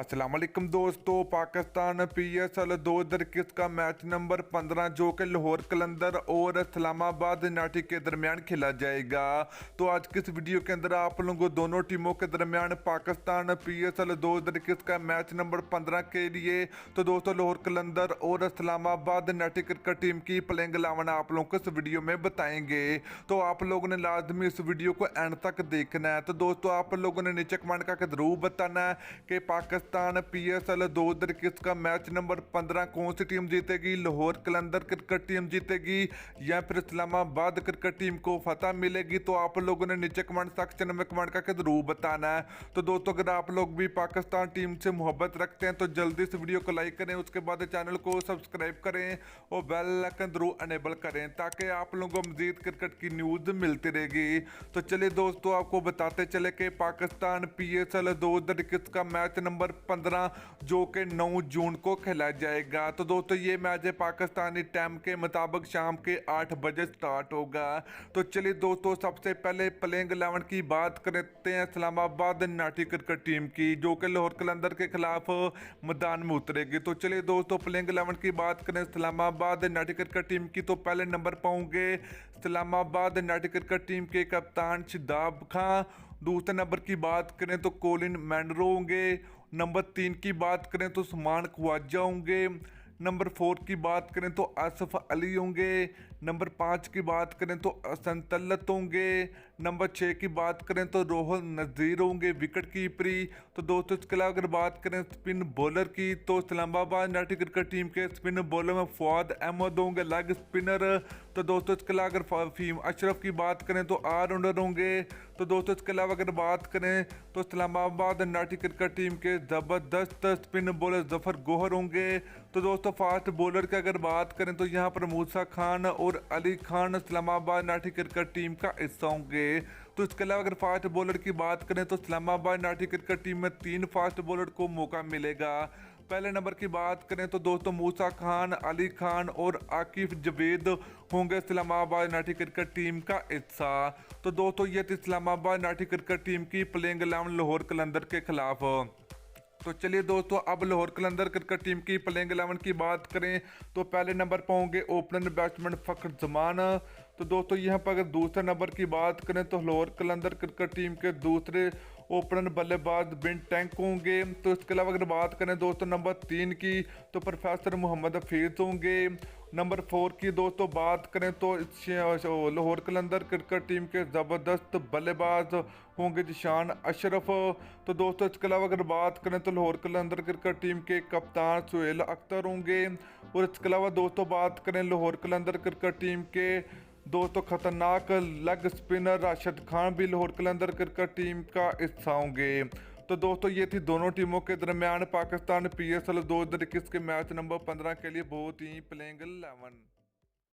अस्सलाम वालेकुम दोस्तों, पाकिस्तान PSL 2021 का मैच नंबर 15 जो कि लाहौर कलंदर और इस्लामाबाद यूनाइटेड के दरमियान खेला जाएगा। तो आज की इस वीडियो के अंदर आप लोगों को दोनों टीमों के दरमियान पाकिस्तान PSL 2021 का मैच नंबर 15 के लिए तो दोस्तों लाहौर कलंदर और इस्लामाबाद यूनाइटेड क्रिकेट टीम की प्लेइंग 11 आप लोगों को इस वीडियो में बताएंगे। तो आप लोगों ने लाजमी इस वीडियो को एंड तक देखना है। तो दोस्तों आप लोगों ने नीचे कमेंट करके जरूर बताना है कि पाकिस्तान PSL 2021 का मैच नंबर 15 कौन सी टीम जीतेगी, लाहौर कलंदर क्रिकेट टीम जीतेगी या फिर इस्लामाबाद क्रिकेट टीम को फतह मिलेगी। तो आप लोगों ने नीचे कमेंट सेक्शन में कमेंट करके जरूर बताना है। तो दोस्तों अगर आप लोग भी पाकिस्तान टीम से मोहब्बत रखते हैं तो जल्दी इस वीडियो को लाइक करें, उसके बाद चैनल को सब्सक्राइब करें और बेल आइकन जरूर अनेबल करें ताकि आप लोगों को मजीद क्रिकेट की न्यूज़ मिलती रहेगी। तो चलिए दोस्तों आपको बताते चले कि पाकिस्तान PSL 2021 का मैच नंबर 15 जो कि 9 जून को खेला जाएगा। तो दोस्तों ये मैच है पाकिस्तानी टाइम के मुताबिक शाम के 8 बजे स्टार्ट होगा। तो चलिए दोस्तों सबसे पहले प्लेइंग 11 की बात करते हैं इस्लामाबाद यूनाइटेड क्रिकेट टीम की जो कि लाहौर कलंदर के खिलाफ मैदान में उतरेगी। तो चलिए दोस्तों प्लेइंग 11 की बात करें इस्लामाबाद यूनाइटेड क्रिकेट टीम की तो पहले नंबर पाओगे इस्लामाबाद यूनाइटेड क्रिकेट टीम के कप्तान शादाब खान। दूसरे नंबर की बात करें तो कोलिन मैंड्रो होंगे। नंबर 3 की बात करें तो उस्मान ख्वाजा होंगे। नंबर 4 की बात करें तो आसिफ अली होंगे। नंबर 5 की बात करें तो हसन तलत होंगे। नंबर 6 की बात करें तो रोहल नज़ीर होंगे विकेट कीपरी। तो दोस्तों इसके अलावा अगर बात करें स्पिन बॉलर की तो इस्लामाबाद यूनाइटेड क्रिकेट टीम के स्पिन बॉलर में फवाद अहमद होंगे लेग स्पिनर। तो दोस्तों इसके अलावा अगर फहीम अशरफ की बात करें तो ऑलराउंडर होंगे। तो दोस्तों इसके अलावा अगर बात करें तो इस्लामाबाद यूनाइटेड क्रिकेट टीम के ज़बरदस्त स्पिन बॉलर जफर गोहर होंगे। तो दोस्तों फास्ट बॉलर की अगर बात करें तो यहाँ पर मूसा खान और Ali Khan Islamabad United cricket team का हिस्सा होंगे। तो इसके अलावा अगर फास्ट बॉलर की बात करें तो इस्लामाबाद यूनाइटेड क्रिकेट टीम में 3 फास्ट बॉलर को मौका मिलेगा। पहले नंबर की बात करें तो दोस्तों मूसा खान, अली खान और आकिफ जवेद होंगे इस्लामाबाद यूनाइटेड क्रिकेट टीम का हिस्सा। तो दोस्तों ये थी इस्लामाबाद यूनाइटेड क्रिकेट टीम की प्लेइंग 11 लाहौर कलंदर के खिलाफ। तो चलिए दोस्तों अब लाहौर कलंदर क्रिकेट टीम की प्लेइंग 11 की बात करें तो पहले नंबर पर होंगे ओपनर बैट्समैन फ़खर जमान। तो दोस्तों यहाँ पर अगर दूसरे नंबर की बात करें तो लाहौर कलंदर क्रिकेट टीम के दूसरे ओपनर बल्लेबाज बिन टैंक होंगे। तो इसके अलावा अगर बात करें दोस्तों नंबर 3 की तो प्रोफेसर मोहम्मद हफीज़ होंगे। नंबर 4 की दोस्तों बात करें तो लाहौर कलंदर क्रिकेट टीम के ज़बरदस्त बल्लेबाज होंगे जिशान अशरफ। तो दोस्तों इसके अलावा अगर बात करें तो लाहौर कलंदर क्रिकेट टीम के कप्तान सुहेल अख्तर होंगे। और इसके अलावा दोस्तों बात करें लाहौर कलंदर क्रिकेट टीम के दोस्तों खतरनाक लेग स्पिनर राशिद खान भी लाहौर कलंदर क्रिकेट टीम का हिस्सा होंगे। तो दोस्तों ये थी दोनों टीमों के दरमियान पाकिस्तान PSL 2021 के मैच नंबर 15 के लिए बहुत ही प्लेइंग 11।